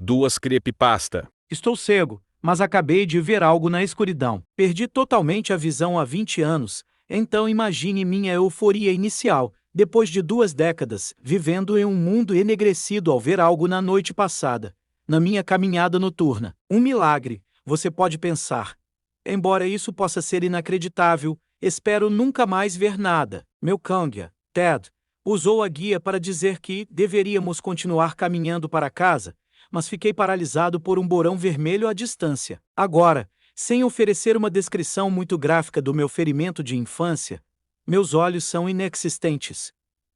2 creepypasta. Estou cego, mas acabei de ver algo na escuridão. Perdi totalmente a visão há 20 anos, então imagine minha euforia inicial, depois de 2 décadas, vivendo em um mundo enegrecido ao ver algo na noite passada. Na minha caminhada noturna. Um milagre, você pode pensar. Embora isso possa ser inacreditável, espero nunca mais ver nada. Meu câmbia, Ted, usou a guia para dizer que deveríamos continuar caminhando para casa, mas fiquei paralisado por um borão vermelho à distância. Agora, sem oferecer uma descrição muito gráfica do meu ferimento de infância, meus olhos são inexistentes.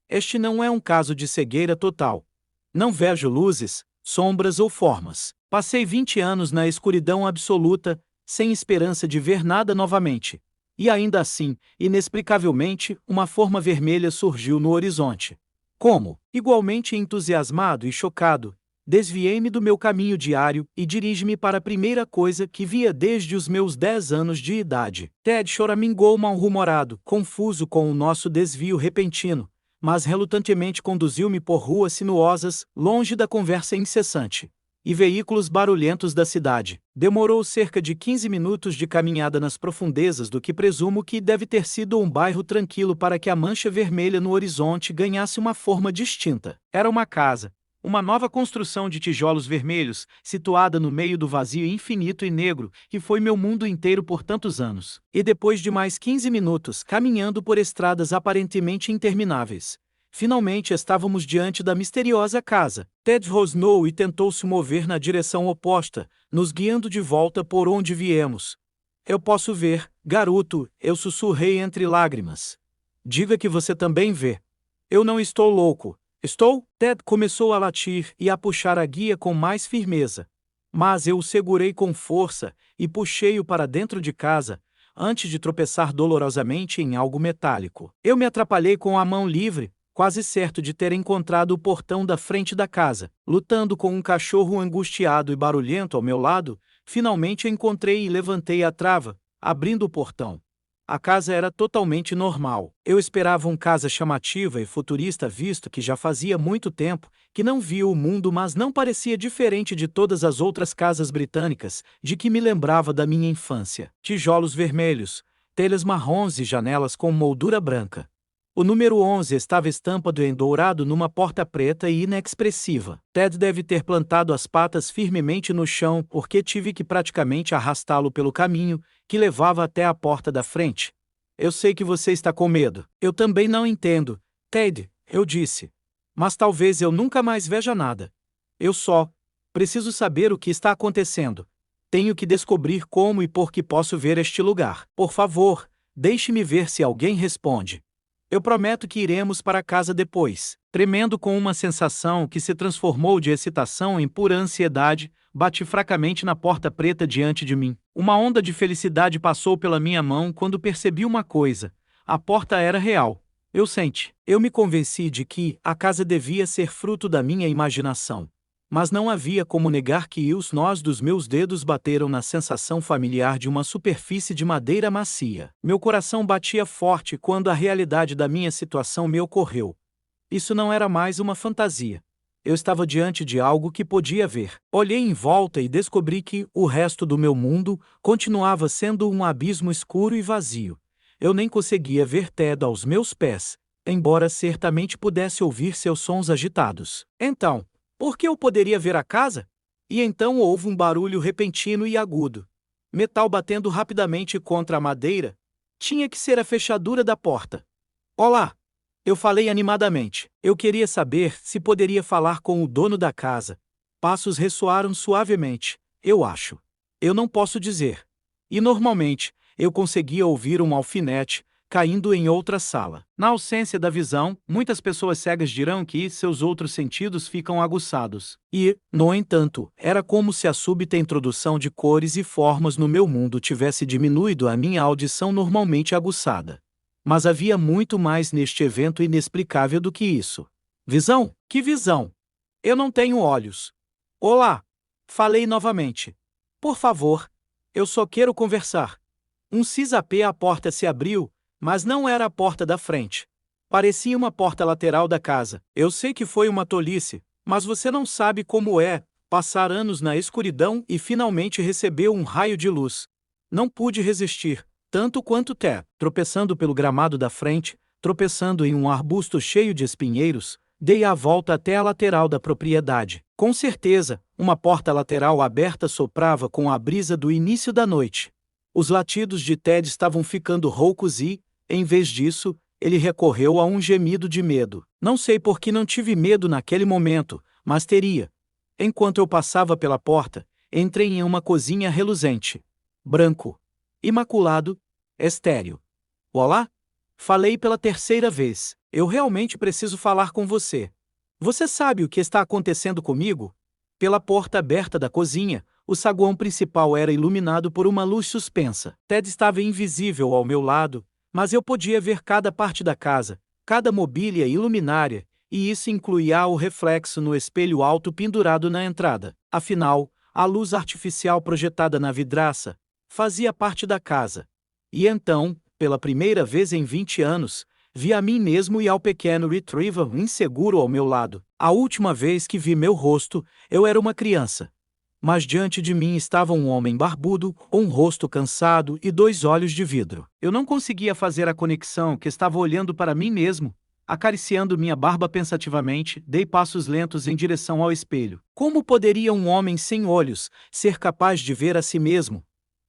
Este não é um caso de cegueira total. Não vejo luzes, sombras ou formas. Passei 20 anos na escuridão absoluta, sem esperança de ver nada novamente. E ainda assim, inexplicavelmente, uma forma vermelha surgiu no horizonte. Como, igualmente entusiasmado e chocado, desviei-me do meu caminho diário e dirigi-me para a primeira coisa que via desde os meus 10 anos de idade. Ted choramingou mal-humorado, confuso com o nosso desvio repentino, mas relutantemente conduziu-me por ruas sinuosas, longe da conversa incessante e veículos barulhentos da cidade. Demorou cerca de 15 minutos de caminhada nas profundezas do que presumo que deve ter sido um bairro tranquilo para que a mancha vermelha no horizonte ganhasse uma forma distinta. Era uma casa, uma nova construção de tijolos vermelhos, situada no meio do vazio infinito e negro, que foi meu mundo inteiro por tantos anos. E depois de mais 15 minutos caminhando por estradas aparentemente intermináveis, finalmente estávamos diante da misteriosa casa. Ted rosnou e tentou se mover na direção oposta, nos guiando de volta por onde viemos. Eu posso ver, garoto, eu sussurrei entre lágrimas. Diga que você também vê. Eu não estou louco. Estou? Ted começou a latir e a puxar a guia com mais firmeza. Mas eu o segurei com força e puxei-o para dentro de casa, antes de tropeçar dolorosamente em algo metálico. Eu me atrapalhei com a mão livre, quase certo de ter encontrado o portão da frente da casa. Lutando com um cachorro angustiado e barulhento ao meu lado, finalmente encontrei e levantei a trava, abrindo o portão. A casa era totalmente normal. Eu esperava uma casa chamativa e futurista, visto que já fazia muito tempo que não via o mundo, mas não parecia diferente de todas as outras casas britânicas de que me lembrava da minha infância. Tijolos vermelhos, telhas marrons e janelas com moldura branca. O número 11 estava estampado em dourado numa porta preta e inexpressiva. Ted deve ter plantado as patas firmemente no chão porque tive que praticamente arrastá-lo pelo caminho que levava até a porta da frente. Eu sei que você está com medo. Eu também não entendo, Ted, eu disse. Mas talvez eu nunca mais veja nada. Eu só preciso saber o que está acontecendo. Tenho que descobrir como e por que posso ver este lugar. Por favor, deixe-me ver se alguém responde. Eu prometo que iremos para casa depois. Tremendo com uma sensação que se transformou de excitação em pura ansiedade, bati fracamente na porta preta diante de mim. Uma onda de felicidade passou pela minha mão quando percebi uma coisa. A porta era real. Eu me convenci de que a casa devia ser fruto da minha imaginação. Mas não havia como negar que os nós dos meus dedos bateram na sensação familiar de uma superfície de madeira macia. Meu coração batia forte quando a realidade da minha situação me ocorreu. Isso não era mais uma fantasia. Eu estava diante de algo que podia ver. Olhei em volta e descobri que o resto do meu mundo continuava sendo um abismo escuro e vazio. Eu nem conseguia ver Ted aos meus pés, embora certamente pudesse ouvir seus sons agitados. Então, por que eu poderia ver a casa? E então houve um barulho repentino e agudo. Metal batendo rapidamente contra a madeira. Tinha que ser a fechadura da porta. Olá! Eu falei animadamente. Eu queria saber se poderia falar com o dono da casa. Passos ressoaram suavemente. Eu acho. Eu não posso dizer. E normalmente, eu conseguia ouvir um alfinete caindo em outra sala. Na ausência da visão, muitas pessoas cegas dirão que seus outros sentidos ficam aguçados. E, no entanto, era como se a súbita introdução de cores e formas no meu mundo tivesse diminuído a minha audição normalmente aguçada. Mas havia muito mais neste evento inexplicável do que isso. Visão? Que visão? Eu não tenho olhos. Olá! Falei novamente. Por favor, eu só quero conversar. Um cisapé à porta se abriu, mas não era a porta da frente. Parecia uma porta lateral da casa. Eu sei que foi uma tolice, mas você não sabe como é, Passar anos na escuridão e finalmente recebeu um raio de luz. Não pude resistir, tanto quanto Ted. Tropeçando pelo gramado da frente, tropeçando em um arbusto cheio de espinheiros, dei a volta até a lateral da propriedade. Com certeza, uma porta lateral aberta soprava com a brisa do início da noite. Os latidos de Ted estavam ficando roucos e, em vez disso, ele recorreu a um gemido de medo. Não sei por que não tive medo naquele momento, mas teria. Enquanto eu passava pela porta, entrei em uma cozinha reluzente. Branco. Imaculado. Estéril. Olá? Falei pela terceira vez. Eu realmente preciso falar com você. Você sabe o que está acontecendo comigo? Pela porta aberta da cozinha, o saguão principal era iluminado por uma luz suspensa. Ted estava invisível ao meu lado, mas eu podia ver cada parte da casa, cada mobília e luminária, e isso incluía o reflexo no espelho alto pendurado na entrada. Afinal, a luz artificial projetada na vidraça fazia parte da casa. E então, pela primeira vez em 20 anos, vi a mim mesmo e ao pequeno retriever inseguro ao meu lado. A última vez que vi meu rosto, eu era uma criança. Mas diante de mim estava um homem barbudo, um rosto cansado e 2 olhos de vidro. Eu não conseguia fazer a conexão que estava olhando para mim mesmo. Acariciando minha barba pensativamente, dei passos lentos em direção ao espelho. Como poderia um homem sem olhos ser capaz de ver a si mesmo?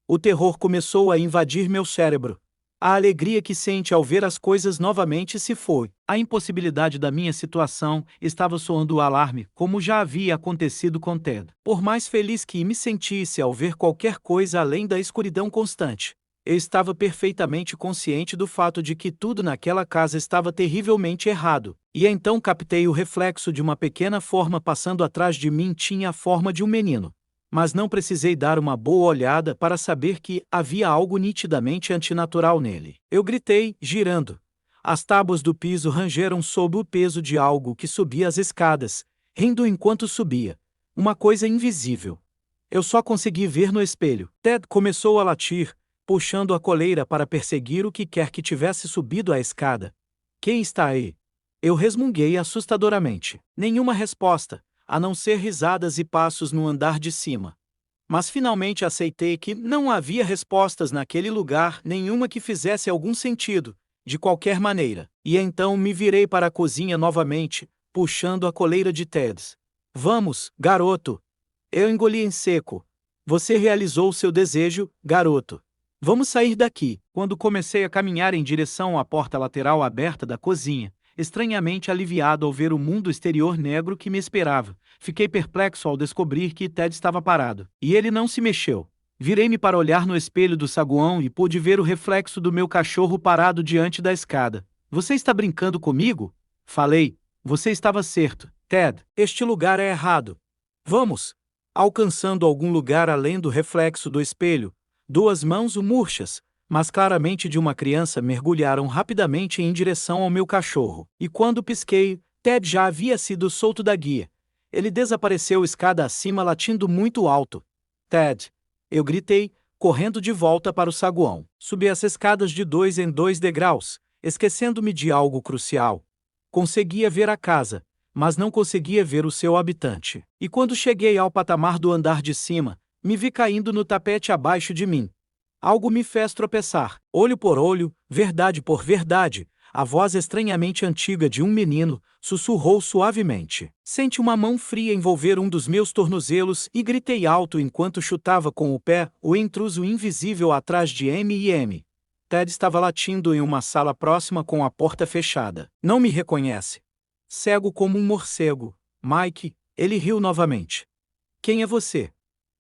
O terror começou a invadir meu cérebro. A alegria que sente ao ver as coisas novamente se foi. A impossibilidade da minha situação estava soando o alarme, como já havia acontecido com Ted. Por mais feliz que me sentisse ao ver qualquer coisa além da escuridão constante, eu estava perfeitamente consciente do fato de que tudo naquela casa estava terrivelmente errado. E então captei o reflexo de uma pequena forma passando atrás de mim. Tinha a forma de um menino. Mas não precisei dar uma boa olhada para saber que havia algo nitidamente antinatural nele. Eu gritei, girando. As tábuas do piso rangeram sob o peso de algo que subia as escadas, rindo enquanto subia. Uma coisa invisível. Eu só consegui ver no espelho. Ted começou a latir, puxando a coleira para perseguir o que quer que tivesse subido a escada. Quem está aí? Eu resmunguei assustadoramente. Nenhuma resposta, a não ser risadas e passos no andar de cima. Mas finalmente aceitei que não havia respostas naquele lugar, nenhuma que fizesse algum sentido, de qualquer maneira. E então me virei para a cozinha novamente, puxando a coleira de Ted. Vamos, garoto! Eu engoli em seco. Você realizou seu desejo, garoto. Vamos sair daqui. Quando comecei a caminhar em direção à porta lateral aberta da cozinha, estranhamente aliviado ao ver o mundo exterior negro que me esperava, fiquei perplexo ao descobrir que Ted estava parado. E ele não se mexeu. Virei-me para olhar no espelho do saguão e pude ver o reflexo do meu cachorro parado diante da escada. Você está brincando comigo? Falei. Você estava certo, Ted. Este lugar é errado. Vamos. Alcançando algum lugar além do reflexo do espelho, 2 mãos murchas, mas claramente de uma criança, mergulharam rapidamente em direção ao meu cachorro. E quando pisquei, Ted já havia sido solto da guia. Ele desapareceu escada acima latindo muito alto. Ted! Eu gritei, correndo de volta para o saguão. Subi as escadas de 2 em 2 degraus, esquecendo-me de algo crucial. Conseguia ver a casa, mas não conseguia ver o seu habitante. E quando cheguei ao patamar do andar de cima, me vi caindo no tapete abaixo de mim. Algo me fez tropeçar. Olho por olho, verdade por verdade, a voz estranhamente antiga de um menino sussurrou suavemente. Senti uma mão fria envolver um dos meus tornozelos e gritei alto enquanto chutava com o pé o intruso invisível atrás de M&M. Ted estava latindo em uma sala próxima com a porta fechada. Não me reconhece. Cego como um morcego. Mike, ele riu novamente. Quem é você?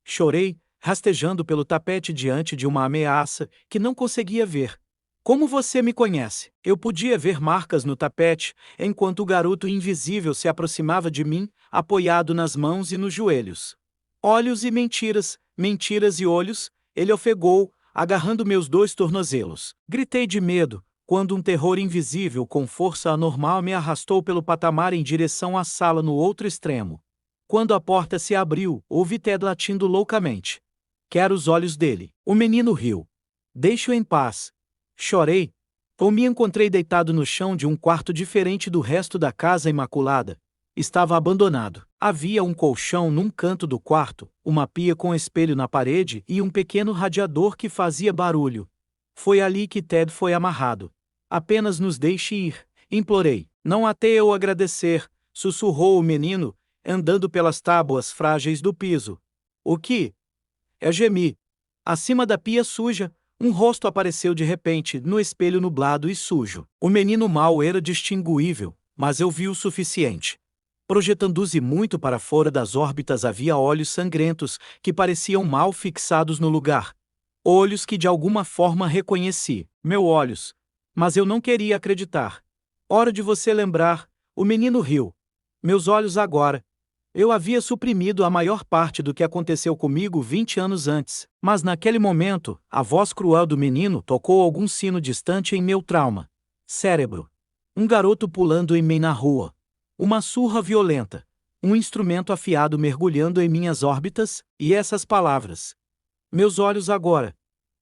Chorei, rastejando pelo tapete diante de uma ameaça que não conseguia ver. Como você me conhece? Eu podia ver marcas no tapete, enquanto o garoto invisível se aproximava de mim, apoiado nas mãos e nos joelhos. Olhos e mentiras, mentiras e olhos, ele ofegou, agarrando meus 2 tornozelos. Gritei de medo, quando um terror invisível com força anormal me arrastou pelo patamar em direção à sala no outro extremo. Quando a porta se abriu, ouvi Ted latindo loucamente. Quero os olhos dele. O menino riu. Deixe-o em paz. Chorei. Ou me encontrei deitado no chão de um quarto diferente do resto da casa imaculada. Estava abandonado. Havia um colchão num canto do quarto, uma pia com espelho na parede e um pequeno radiador que fazia barulho. Foi ali que Ted foi amarrado. Apenas nos deixe ir, implorei. Não até eu agradecer, sussurrou o menino, andando pelas tábuas frágeis do piso. O que? Eu gemi. Acima da pia suja, um rosto apareceu de repente, no espelho nublado e sujo. O menino mal era distinguível, mas eu vi o suficiente. Projetando-se muito para fora das órbitas havia olhos sangrentos, que pareciam mal fixados no lugar. Olhos que de alguma forma reconheci. Meus olhos. Mas eu não queria acreditar. Hora de você lembrar, o menino riu. Meus olhos agora. Eu havia suprimido a maior parte do que aconteceu comigo 20 anos antes, mas naquele momento, a voz cruel do menino tocou algum sino distante em meu trauma. Cérebro. Um garoto pulando em mim na rua. Uma surra violenta. Um instrumento afiado mergulhando em minhas órbitas, e essas palavras. Meus olhos agora.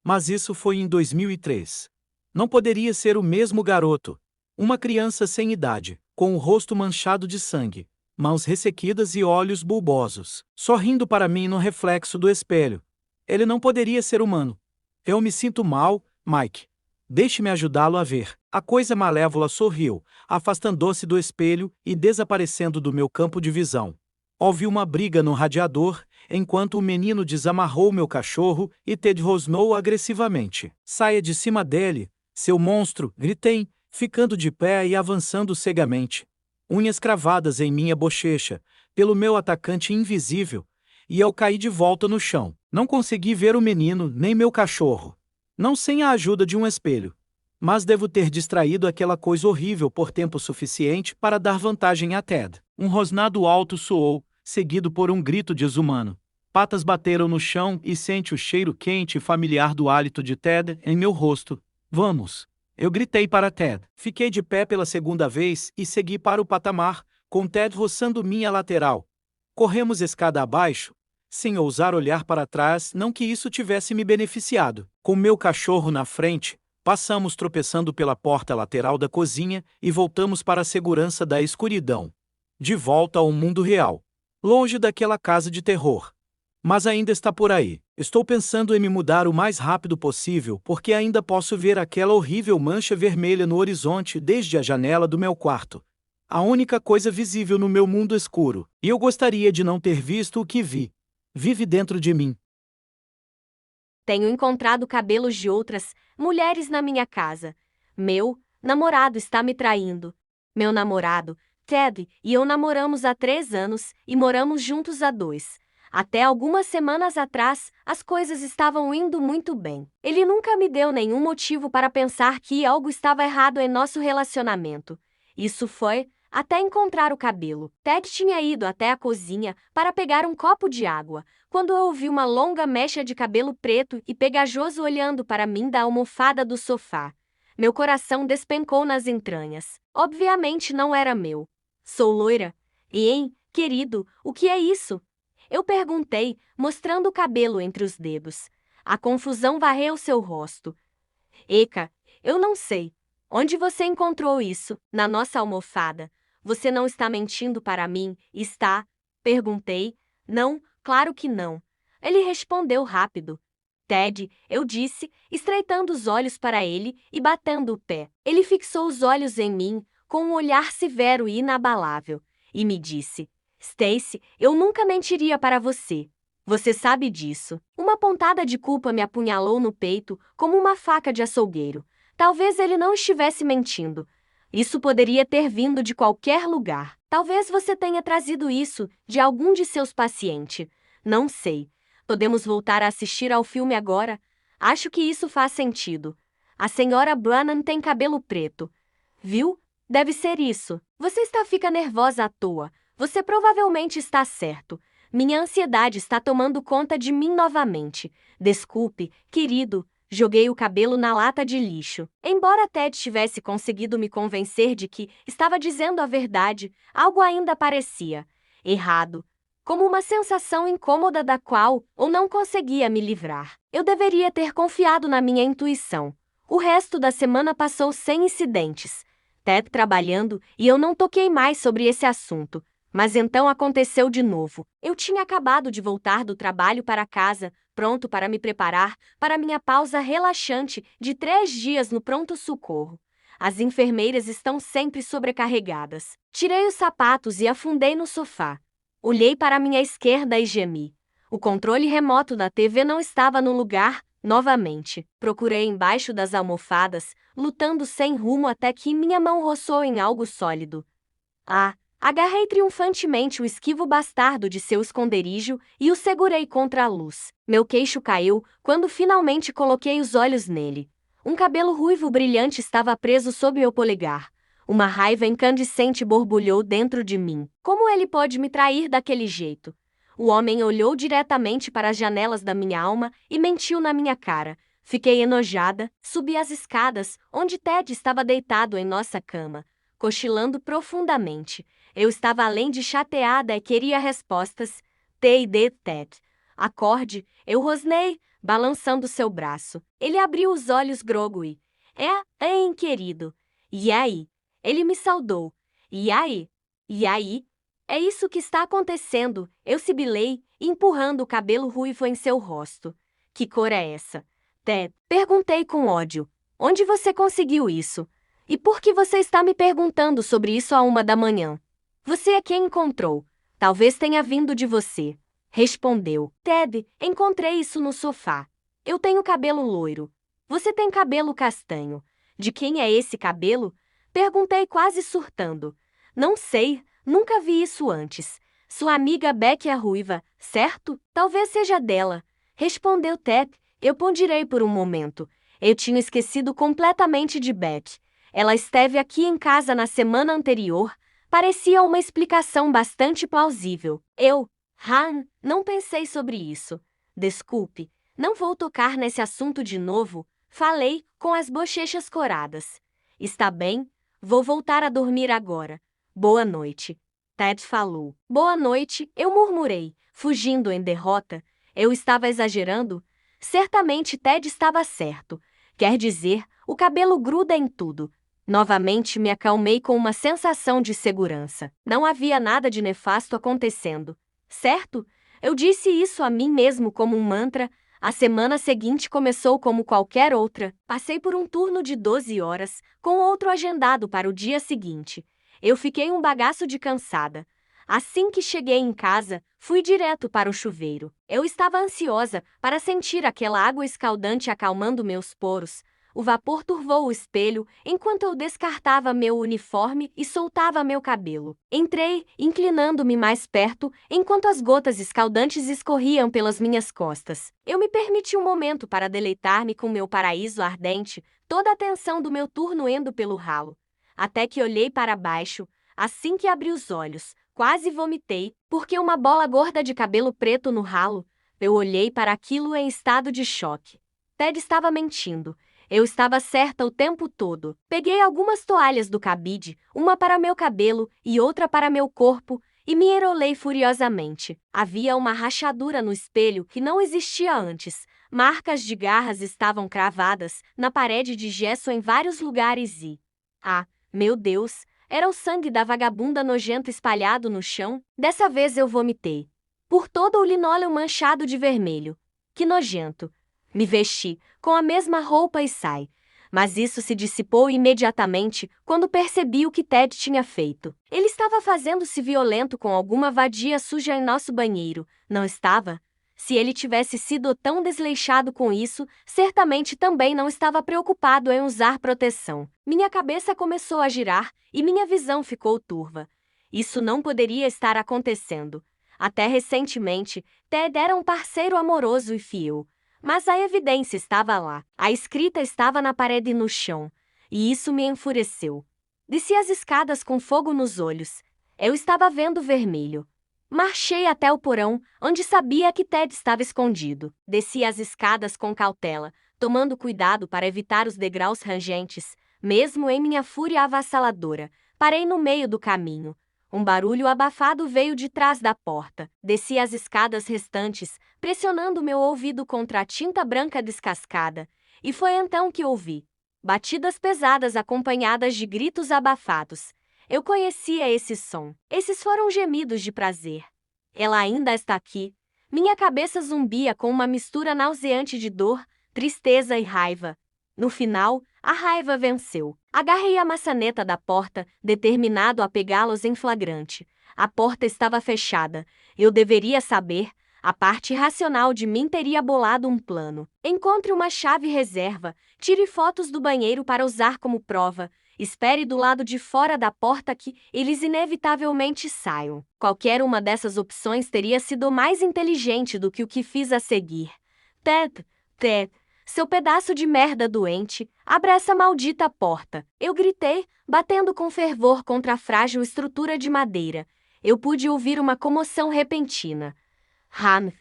Mas isso foi em 2003. Não poderia ser o mesmo garoto. Uma criança sem idade, com o rosto manchado de sangue, mãos ressequidas e olhos bulbosos, sorrindo para mim no reflexo do espelho. Ele não poderia ser humano. Eu me sinto mal, Mike. Deixe-me ajudá-lo a ver. A coisa malévola sorriu, afastando-se do espelho e desaparecendo do meu campo de visão. Ouvi uma briga no radiador, enquanto o menino desamarrou meu cachorro e Ted rosnou agressivamente. Saia de cima dele, seu monstro, gritei, ficando de pé e avançando cegamente. Unhas cravadas em minha bochecha, pelo meu atacante invisível, e eu caí de volta no chão. Não consegui ver o menino nem meu cachorro. Não sem a ajuda de um espelho. Mas devo ter distraído aquela coisa horrível por tempo suficiente para dar vantagem a Ted. Um rosnado alto soou, seguido por um grito desumano. Patas bateram no chão e senti o cheiro quente e familiar do hálito de Ted em meu rosto. Vamos! Eu gritei para Ted. Fiquei de pé pela segunda vez e segui para o patamar, com Ted roçando minha lateral. Corremos escada abaixo, sem ousar olhar para trás, não que isso tivesse me beneficiado. Com meu cachorro na frente, passamos tropeçando pela porta lateral da cozinha e voltamos para a segurança da escuridão. De volta ao mundo real. Longe daquela casa de terror. Mas ainda está por aí. Estou pensando em me mudar o mais rápido possível porque ainda posso ver aquela horrível mancha vermelha no horizonte desde a janela do meu quarto. A única coisa visível no meu mundo escuro. E eu gostaria de não ter visto o que vi. Vive dentro de mim. Tenho encontrado cabelos de outras mulheres na minha casa. Meu namorado está me traindo. Meu namorado, Ted, e eu namoramos há 3 anos e moramos juntos há 2. Até algumas semanas atrás, as coisas estavam indo muito bem. Ele nunca me deu nenhum motivo para pensar que algo estava errado em nosso relacionamento. Isso foi até encontrar o cabelo. Ted tinha ido até a cozinha para pegar um copo de água, quando eu ouvi uma longa mecha de cabelo preto e pegajoso olhando para mim da almofada do sofá. Meu coração despencou nas entranhas. Obviamente não era meu. Sou loira. Hein, querido, o que é isso? Eu perguntei, mostrando o cabelo entre os dedos. A confusão varreu seu rosto. Eca, eu não sei. Onde você encontrou isso? Na nossa almofada. Você não está mentindo para mim, está? Perguntei. Não, claro que não. Ele respondeu rápido. Ted, eu disse, estreitando os olhos para ele e batendo o pé. Ele fixou os olhos em mim, com um olhar severo e inabalável, e me disse: Stacy, eu nunca mentiria para você. Você sabe disso. Uma pontada de culpa me apunhalou no peito, como uma faca de açougueiro. Talvez ele não estivesse mentindo. Isso poderia ter vindo de qualquer lugar. Talvez você tenha trazido isso de algum de seus pacientes. Não sei. Podemos voltar a assistir ao filme agora? Acho que isso faz sentido. A senhora Brannan tem cabelo preto. Viu? Deve ser isso. Você fica nervosa à toa. Você provavelmente está certo. Minha ansiedade está tomando conta de mim novamente. Desculpe, querido. Joguei o cabelo na lata de lixo. Embora Ted tivesse conseguido me convencer de que estava dizendo a verdade, algo ainda parecia errado. Como uma sensação incômoda da qual eu não conseguia me livrar. Eu deveria ter confiado na minha intuição. O resto da semana passou sem incidentes. Ted trabalhando e eu não toquei mais sobre esse assunto. Mas então aconteceu de novo. Eu tinha acabado de voltar do trabalho para casa, pronto para me preparar para minha pausa relaxante de 3 dias no pronto-socorro. As enfermeiras estão sempre sobrecarregadas. Tirei os sapatos e afundei no sofá. Olhei para minha esquerda e gemi. O controle remoto da TV não estava no lugar, novamente. Procurei embaixo das almofadas, lutando sem rumo até que minha mão roçou em algo sólido. Agarrei triunfantemente o esquivo bastardo de seu esconderijo e o segurei contra a luz. Meu queixo caiu quando finalmente coloquei os olhos nele. Um cabelo ruivo brilhante estava preso sob meu polegar. Uma raiva incandescente borbulhou dentro de mim. Como ele pôde me trair daquele jeito? O homem olhou diretamente para as janelas da minha alma e mentiu na minha cara. Fiquei enojada, subi as escadas, onde Ted estava deitado em nossa cama, cochilando profundamente. Eu estava além de chateada e queria respostas. T&D, Ted. Acorde, eu rosnei, balançando seu braço. Ele abriu os olhos grogo e... Hein, querido? E aí? Ele me saudou. E aí? E aí? É isso que está acontecendo, eu sibilei, empurrando o cabelo ruivo em seu rosto. Que cor é essa? Ted, perguntei com ódio. Onde você conseguiu isso? E por que você está me perguntando sobre isso à 1 da manhã? Você é quem encontrou. Talvez tenha vindo de você. Respondeu. Ted, encontrei isso no sofá. Eu tenho cabelo loiro. Você tem cabelo castanho. De quem é esse cabelo? Perguntei quase surtando. Não sei, nunca vi isso antes. Sua amiga Becky é ruiva, certo? Talvez seja dela. Respondeu Ted. Eu ponderei por um momento. Eu tinha esquecido completamente de Beth. Ela esteve aqui em casa na semana anterior. Parecia uma explicação bastante plausível. Não pensei sobre isso. Desculpe, não vou tocar nesse assunto de novo. Falei, com as bochechas coradas. Está bem, vou voltar a dormir agora. Boa noite. Ted falou. Boa noite, eu murmurei, fugindo em derrota. Eu estava exagerando? Certamente Ted estava certo. Quer dizer, o cabelo gruda em tudo. Novamente me acalmei com uma sensação de segurança. Não havia nada de nefasto acontecendo. Certo? Eu disse isso a mim mesmo como um mantra. A semana seguinte começou como qualquer outra. Passei por um turno de 12 horas, com outro agendado para o dia seguinte. Eu fiquei um bagaço de cansada. Assim que cheguei em casa, fui direto para o chuveiro. Eu estava ansiosa para sentir aquela água escaldante acalmando meus poros. O vapor turvou o espelho enquanto eu descartava meu uniforme e soltava meu cabelo. Entrei, inclinando-me mais perto, enquanto as gotas escaldantes escorriam pelas minhas costas. Eu me permiti um momento para deleitar-me com meu paraíso ardente, toda a tensão do meu turno indo pelo ralo. Até que olhei para baixo, assim que abri os olhos, quase vomitei, porque uma bola gorda de cabelo preto no ralo. Eu olhei para aquilo em estado de choque. Ted estava mentindo. Eu estava certa o tempo todo. Peguei algumas toalhas do cabide, uma para meu cabelo e outra para meu corpo, e me enrolei furiosamente. Havia uma rachadura no espelho que não existia antes. Marcas de garras estavam cravadas na parede de gesso em vários lugares e... meu Deus! Era o sangue da vagabunda nojenta espalhado no chão. Dessa vez eu vomitei. Por todo o linóleo manchado de vermelho. Que nojento! Me vesti, com a mesma roupa e saí. Mas isso se dissipou imediatamente quando percebi o que Ted tinha feito. Ele estava fazendo-se violento com alguma vadia suja em nosso banheiro, não estava? Se ele tivesse sido tão desleixado com isso, certamente também não estava preocupado em usar proteção. Minha cabeça começou a girar e minha visão ficou turva. Isso não poderia estar acontecendo. Até recentemente, Ted era um parceiro amoroso e fiel. Mas a evidência estava lá. A escrita estava na parede e no chão. E isso me enfureceu. Desci as escadas com fogo nos olhos. Eu estava vendo vermelho. Marchei até o porão, onde sabia que Ted estava escondido. Desci as escadas com cautela, tomando cuidado para evitar os degraus rangentes. Mesmo em minha fúria avassaladora, parei no meio do caminho. Um barulho abafado veio de trás da porta. Desci as escadas restantes, pressionando meu ouvido contra a tinta branca descascada. E foi então que ouvi batidas pesadas acompanhadas de gritos abafados. Eu conhecia esse som. Esses foram gemidos de prazer. Ela ainda está aqui. Minha cabeça zumbia com uma mistura nauseante de dor, tristeza e raiva. No final, a raiva venceu. Agarrei a maçaneta da porta, determinado a pegá-los em flagrante. A porta estava fechada. Eu deveria saber. A parte racional de mim teria bolado um plano. Encontre uma chave reserva. Tire fotos do banheiro para usar como prova. Espere do lado de fora da porta que eles inevitavelmente saiam. Qualquer uma dessas opções teria sido mais inteligente do que o que fiz a seguir. Ted, seu pedaço de merda doente, abra essa maldita porta. Eu gritei, batendo com fervor contra a frágil estrutura de madeira. Eu pude ouvir uma comoção repentina.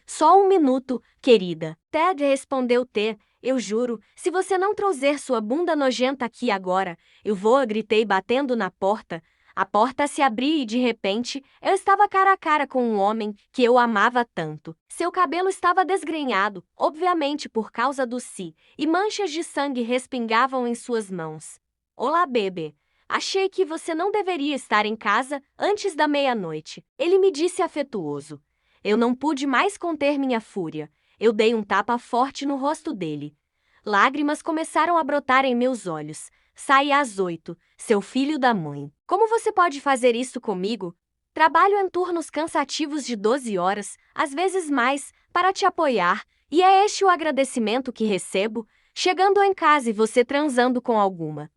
Só um minuto, querida. Ted respondeu eu juro, se você não trouxer sua bunda nojenta aqui agora, eu vou, gritei batendo na porta. A porta se abriu e de repente, eu estava cara a cara com um homem que eu amava tanto. Seu cabelo estava desgrenhado, obviamente por causa do e manchas de sangue respingavam em suas mãos. Olá, bebê. Achei que você não deveria estar em casa antes da meia-noite. Ele me disse afetuoso. Eu não pude mais conter minha fúria. Eu dei um tapa forte no rosto dele. Lágrimas começaram a brotar em meus olhos. Sai às 8, seu filho da mãe. Como você pode fazer isso comigo? Trabalho em turnos cansativos de 12 horas, às vezes mais, para te apoiar, e é este o agradecimento que recebo, chegando em casa e você transando com alguma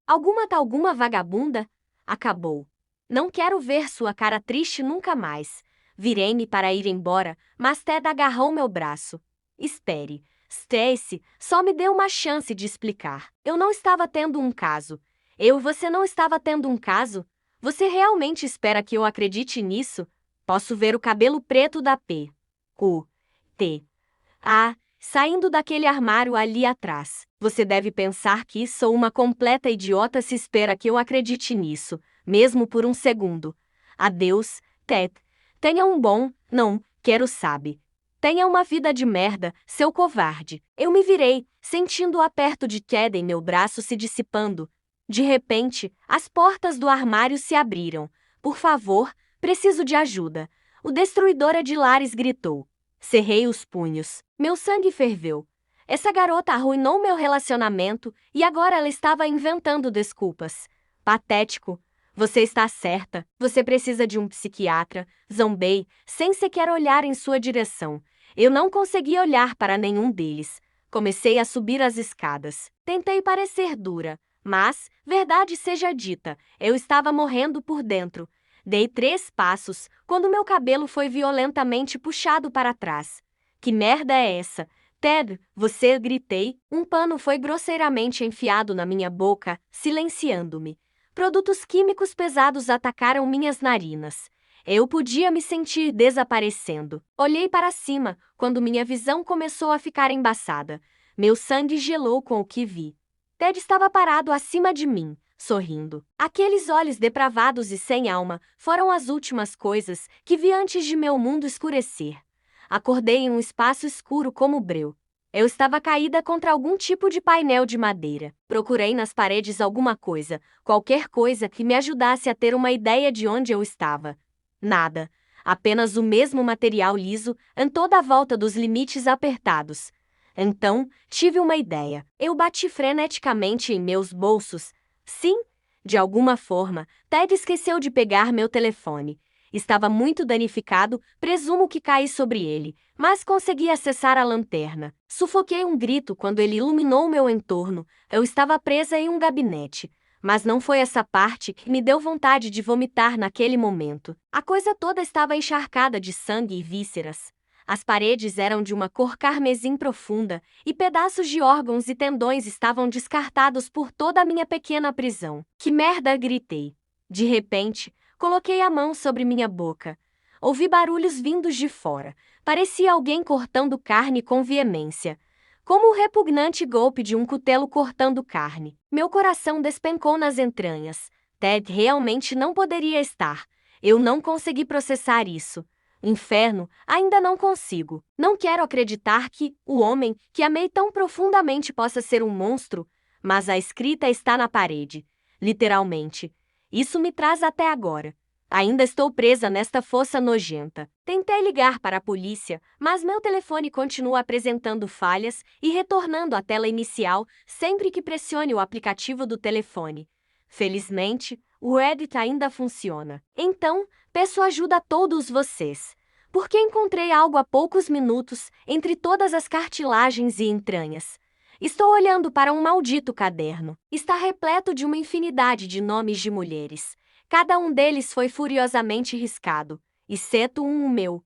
vagabunda? Acabou. Não quero ver sua cara triste nunca mais. Virei-me para ir embora, mas Ted agarrou meu braço. Espere. Stacy, só me dê uma chance de explicar. Eu não estava tendo um caso. Você não estava tendo um caso? Você realmente espera que eu acredite nisso? Posso ver o cabelo preto da saindo daquele armário ali atrás. Você deve pensar que sou uma completa idiota se espera que eu acredite nisso, mesmo por um segundo. Adeus, Ted. Tenha um bom, sabe. Tenha uma vida de merda, seu covarde. Eu me virei, sentindo o aperto de Ted em meu braço se dissipando. De repente, as portas do armário se abriram. Por favor, preciso de ajuda. O destruidor de lares gritou. Cerrei os punhos. Meu sangue ferveu. Essa garota arruinou meu relacionamento e agora ela estava inventando desculpas. Patético. Você está certa. Você precisa de um psiquiatra. Zombei, sem sequer olhar em sua direção. Eu não consegui olhar para nenhum deles. Comecei a subir as escadas. Tentei parecer dura, mas, verdade seja dita, eu estava morrendo por dentro. Dei 3 passos, quando meu cabelo foi violentamente puxado para trás. Que merda é essa? Ted, você, gritei. Um pano foi grosseiramente enfiado na minha boca, silenciando-me. Produtos químicos pesados atacaram minhas narinas. Eu podia me sentir desaparecendo. Olhei para cima, quando minha visão começou a ficar embaçada. Meu sangue gelou com o que vi. Ted estava parado acima de mim, sorrindo. Aqueles olhos depravados e sem alma foram as últimas coisas que vi antes de meu mundo escurecer. Acordei em um espaço escuro como breu. Eu estava caída contra algum tipo de painel de madeira. Procurei nas paredes alguma coisa, qualquer coisa que me ajudasse a ter uma ideia de onde eu estava. Nada. Apenas o mesmo material liso em toda a volta dos limites apertados. Então, tive uma ideia. Eu bati freneticamente em meus bolsos. Sim, de alguma forma, Ted esqueceu de pegar meu telefone. Estava muito danificado, presumo que caí sobre ele, mas consegui acessar a lanterna. Sufoquei um grito quando ele iluminou meu entorno. Eu estava presa em um gabinete. Mas não foi essa parte que me deu vontade de vomitar naquele momento. A coisa toda estava encharcada de sangue e vísceras. As paredes eram de uma cor carmesim profunda e pedaços de órgãos e tendões estavam descartados por toda a minha pequena prisão. Que merda! Gritei. De repente, coloquei a mão sobre minha boca. Ouvi barulhos vindos de fora. Parecia alguém cortando carne com veemência. Como o repugnante golpe de um cutelo cortando carne. Meu coração despencou nas entranhas. Ted realmente não poderia estar. Eu não consegui processar isso. Inferno, ainda não consigo. Não quero acreditar que o homem que amei tão profundamente possa ser um monstro, mas a escrita está na parede. Literalmente. Isso me traz até agora. Ainda estou presa nesta fossa nojenta. Tentei ligar para a polícia, mas meu telefone continua apresentando falhas e retornando à tela inicial sempre que pressione o aplicativo do telefone. Felizmente, o Reddit ainda funciona. Então, peço ajuda a todos vocês, porque encontrei algo há poucos minutos entre todas as cartilagens e entranhas. Estou olhando para um maldito caderno. Está repleto de uma infinidade de nomes de mulheres. Cada um deles foi furiosamente riscado, exceto o meu.